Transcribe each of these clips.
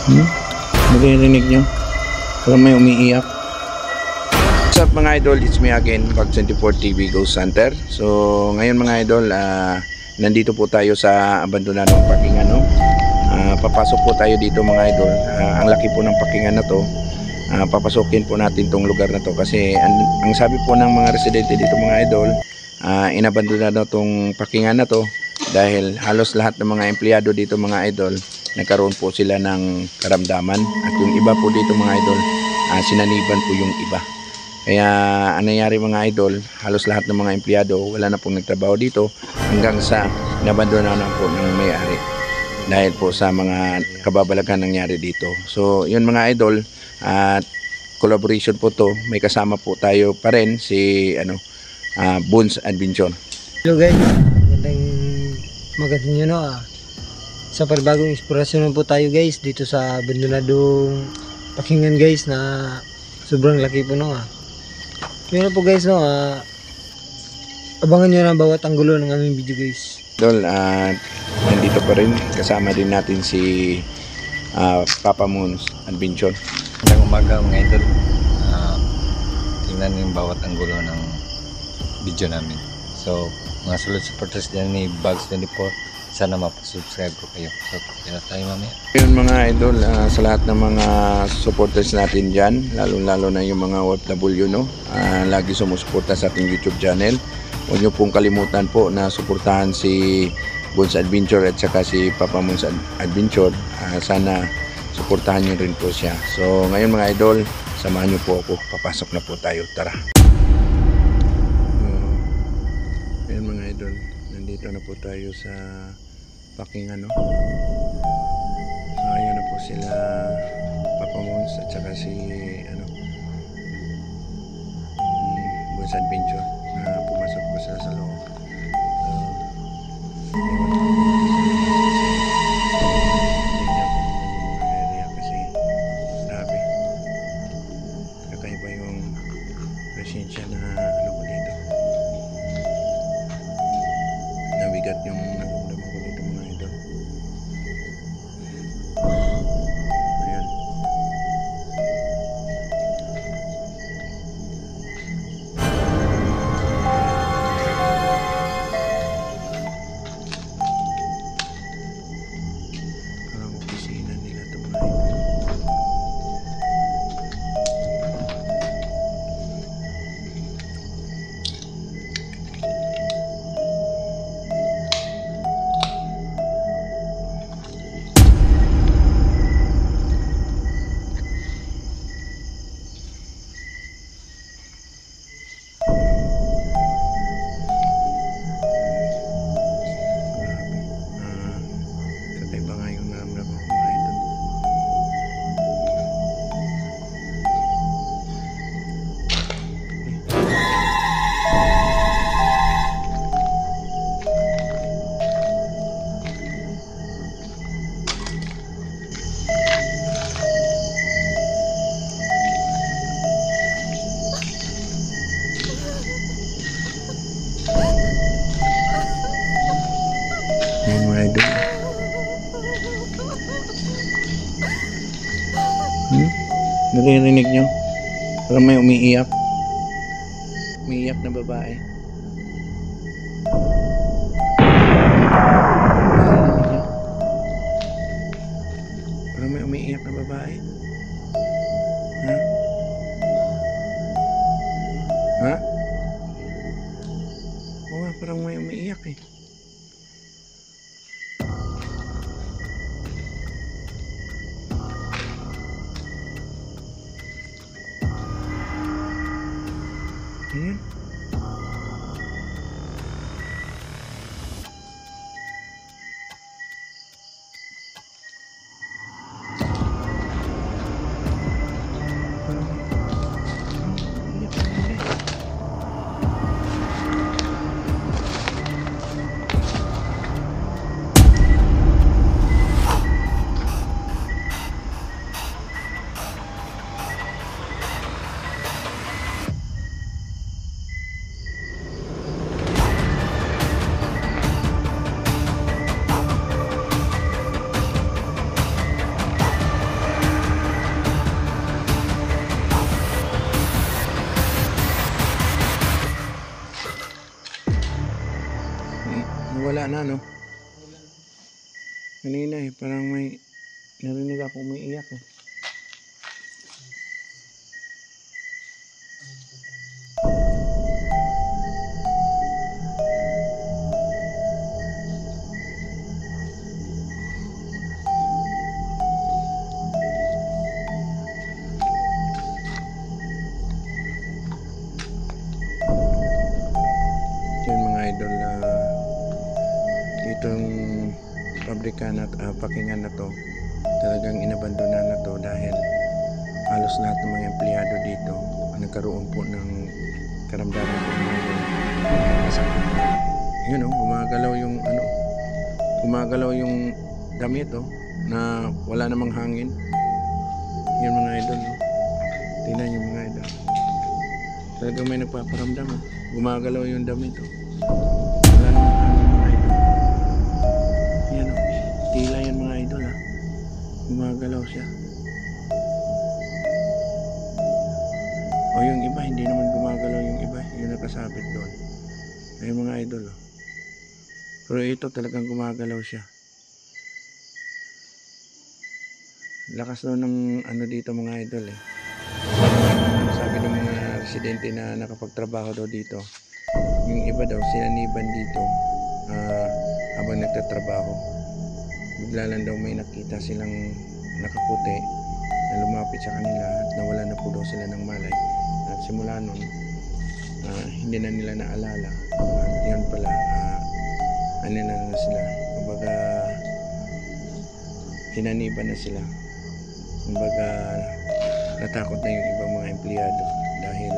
Maririnig nyo? Parang may umiiyak. What's up mga idol? It's me again, Bag24 TV Ghost Hunter. So ngayon mga idol, nandito po tayo sa abandonadong pakingan, no? Papasok po tayo dito mga idol. Ang laki po ng pakingan na to. Papasukin po natin tong lugar na to kasi ang sabi po ng mga residente dito mga idol, inabandonado tong pakingan na to dahil halos lahat ng mga empleyado dito mga idol nagkaroon po sila ng karamdaman at yung iba po dito mga idol, sinaniban po yung iba. Kaya ang nangyari mga idol, halos lahat ng mga empleyado wala na pong nagtrabaho dito hanggang sa inabandonado na po ng may-ari dahil po sa mga kababalagan nangyari dito. So yun mga idol, at collaboration po to, may kasama po tayo pa rin si Bones Adventure. Hello guys, magandang nyo no sa panibagong inspirasyon po tayo guys dito sa abandonadong pakingan guys na sobrang laki po no yun po guys no, abangan nyo na bawat anggulo ng aming video guys. Idol, nandito pa rin, kasama din natin si Papa Moons Adventure. Magandang umaga mga idol. Tingnan yung bawat anggulo ng video namin. So mga solid supporters din ni Bags24, sana mapasubscribe ko kayo. So kaya tayo mamaya. Yun mga idol, sa lahat ng mga supporters natin dyan, lalo na yung mga OFW, no? Lagi sumusuporta sa ating YouTube channel. Huwag nyo pong kalimutan po na suportahan si Bones Adventure at saka si Papa Moons Adventure. Sana suportahan nyo rin po siya. So ngayon mga idol, samahan nyo po ako, papasok na po tayo, tara. Ngayon mga idol, nandito na po tayo sa pakingan, no? So ayun na po sila Papa Moons at saka si Bones Adventure. Pumasok po sila sa loob. Kakaiba yung presensya na ko dito. Nabigat yung naramdaman ko dito mga idol. Ayan. Parang opisina nila ito mga idol. Kakaiba nga yung naramdaman ko mga idol. Ayan mga idol. Naririnig nyo? Parang may umiiyak. Umiiyak na babae. Naririnig nyo? Parang may umiiyak na babae. Ha? Ha? Oo nga, parang may umiiyak eh. Ayan. Kanina eh, parang may narinig ako may iyak eh. Yun mga idol, ditong pabrika na pakingan na to talagang inabandona na to dahil halos lahat ng mga empleyado dito nagkaroon po ng karamdaman po ng masakit. Yun o, gumagalaw yung damit na wala namang hangin. Yun mga idol, tingnan nyo mga idol, talagang may nagpaparamdam gumagalaw yung damit wala namang hangin mga idol. Yan tila yan mga idol gumagalaw siya. O yung iba hindi naman gumagalaw, yung iba yung nakasabit doon ay mga idol pero ito talagang gumagalaw siya. Lakas daw ng dito mga idol sabi ng mga residente na nakapagtrabaho daw dito, yung iba daw sinaniban dito habang nagtatrabaho, bigla lang daw may nakita silang nakaputi na lumapit sa kanila at nawala na po daw sila ng malay. At simula nun hindi na nila naalala at yun pala na sila, kumbaga sinaniban na sila, kumbaga natakot na yung ibang mga empleyado dahil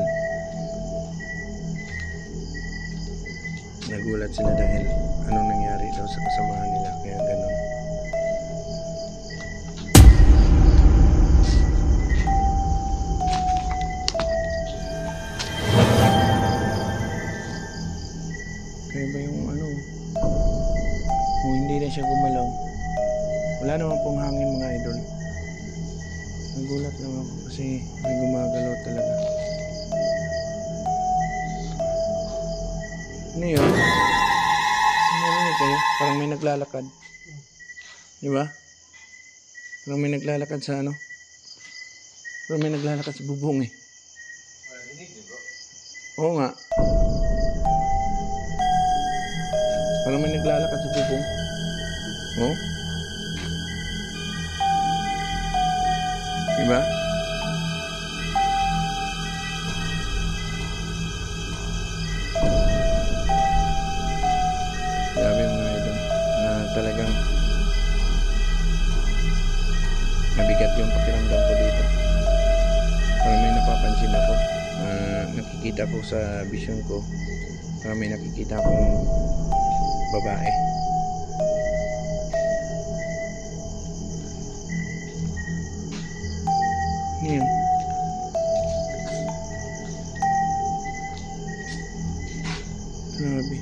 nagulat sila dahil anong nangyari daw sa kasamahan nila, kaya ganun. Kaya ba yung kung hindi na siya gumalaw, wala naman pong hangin mga idol. Nagulat lang ako kasi may gumagalaw talaga. Ano yun? Narinig kayo? Parang may naglalakad. Diba? Parang may naglalakad sa Parang may naglalakad sa bubong eh. Oo nga. Parang may naglalakad sa bubong. Oh? Diba? Grabe mga idol na talagang nabigat yung pakiramdam ko dito. Parang may napapansin ako, nakikita ko sa vision ko, parang may nakikita akong babae. Yan. Grabe.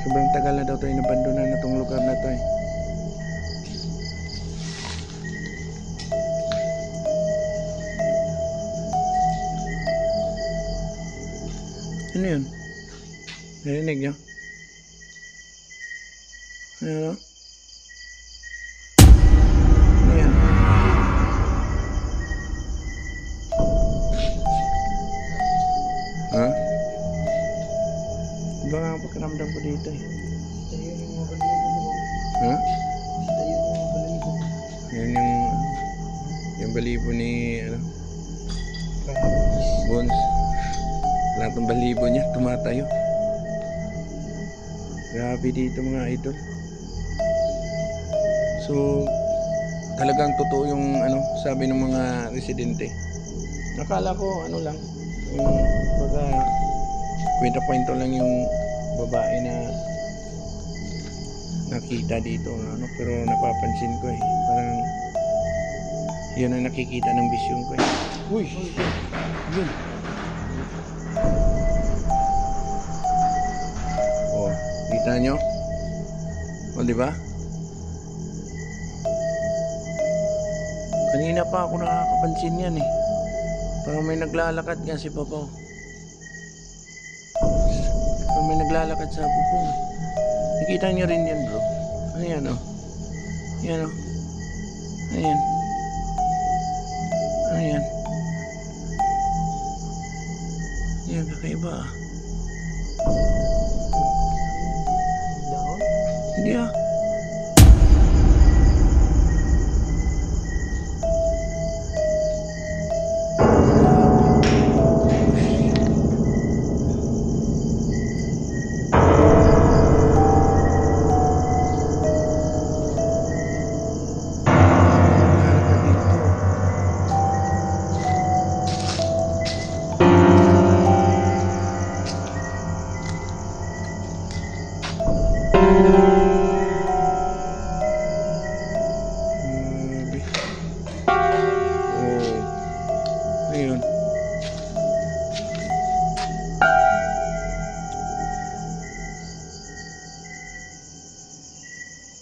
Sobrang tagal na daw tayo nabandonan na tong lugar na to eh. Ano yun? Narinig nyo? Ano? Ano yan? Ha? Iba nga ang pakiramdam ko dito eh. Ha? Yan yung balibo ni Bones. Lahat ng balibo niya tumatayo. Grabe dito mga idol. So talagang totoo yung sabi ng mga residente. Nakala ko lang yung kwento lang yung babae na nakita dito pero napapansin ko eh, parang yun ang nakikita ng vision ko eh. Uy! Yun! Oh, kita nyo? O diba? Kanina pa ako nakakapansin yan eh. Parang may naglalakad nga si Papa. Parang may naglalakad sa bubong. Nakita nyo rin yan bro. Ayan o. Ayan o. Ayan. Ayan. Ayan, kakaiba ah. Down. Hindi ah. Grabe. Oh. Ayun.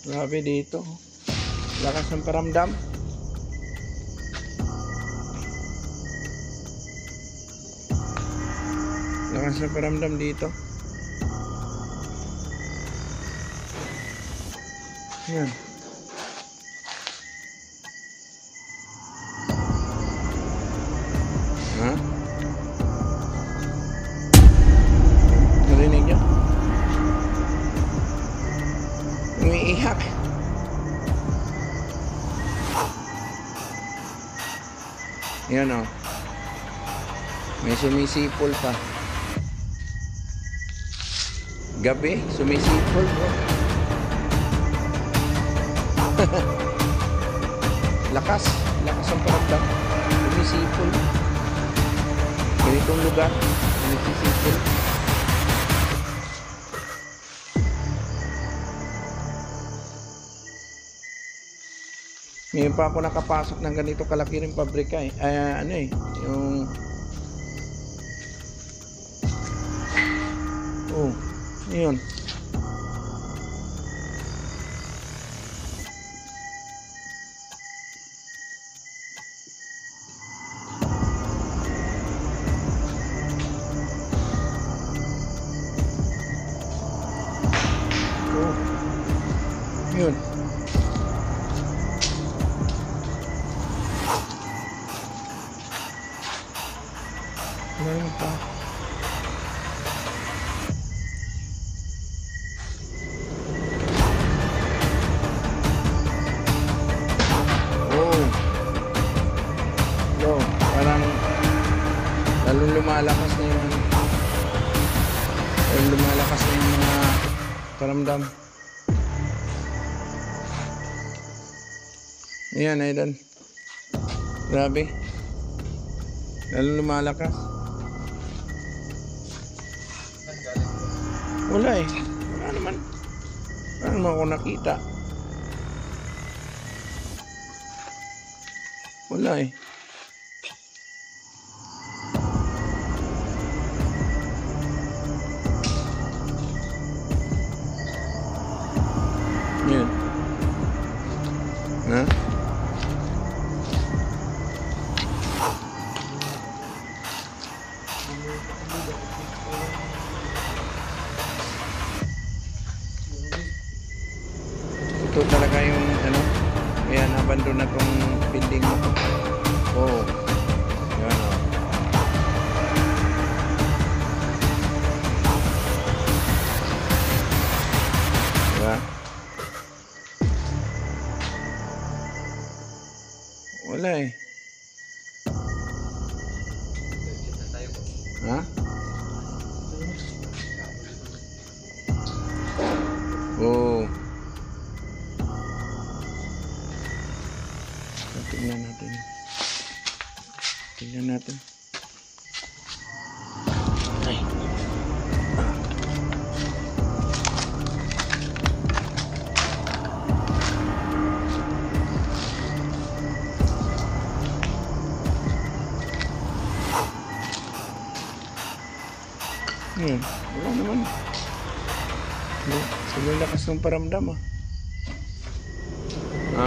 Grabe dito. Lakas ng paramdam. Lakas ng paramdam dito. Ayan. Ha? Narinig niyo? Umiiyak. Yan o. May sumisipol pa. Gabi, sumisipol bro. Lakas ang paramdam. Sumisipol. Ganitong lugar, sumisipol. Ngayon pa ako nakapasok ng ganito kalaki rin pabrika eh. Ano eh, yung oh, yun. Oh, yun. Meron pa. Oh. So, parang lalong lumalakas na yung mga paramdam. Ayan, idol. Grabe. Lalong lumalakas. Wala eh. Wala naman. Wala naman ako nakita. Wala eh. Yan. Ha? Ito talaga yung ano, kaya nabandon na tong building mo. Oh. Yan o. Diba? Wala eh. Ha? Oh. Tingnan natin. Tingnan natin. Ay. Wala naman. Sobrang lakas ng paramdam ah. Ha?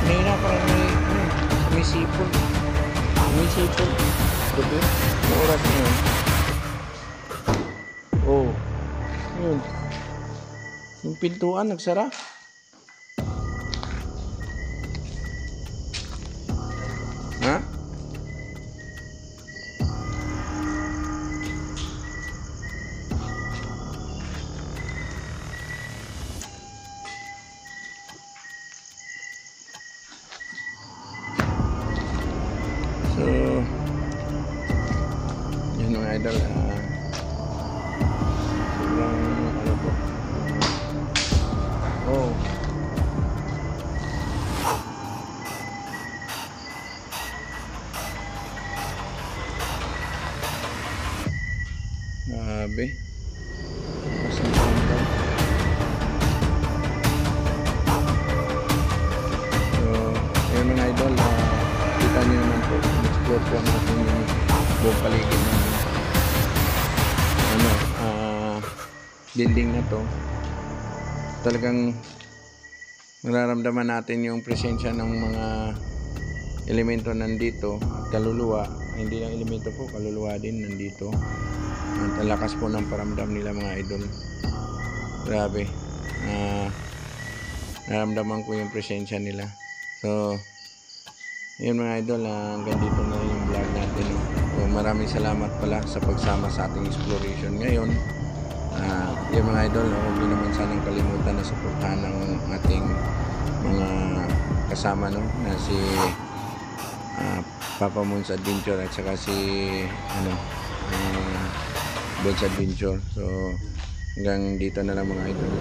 Kanina parang may sumisipol. Sumisipol. Gabi. Ang oras na yun. Yun. Yung pintuan nagsara. Ha? So, yun mga idol. Sobrang ano po. Oh. Grabe. Masang ganda. So, ayun mga idol, kita niyo naman po, explore po natin yung buong paligid ng ano, building na to. Talagang nararamdaman natin yung presensya ng mga elemento nandito at kaluluwa. Hindi lang elemento po, kaluluwa din nandito. At ang lakas po ng paramdam nila mga idol. Grabe. Nararamdaman ko yung presensya nila. So, yun mga idol, hanggang dito na yung vlog natin. So, maraming salamat pala sa pagsama sa ating exploration ngayon. Yung mga idol, huwag nyo naman sanang kalimutan na suportahan ng ating mga kasama, no, na si Papa Moons Adventure at saka si Bones Adventure. So hanggang dito na lang mga idol.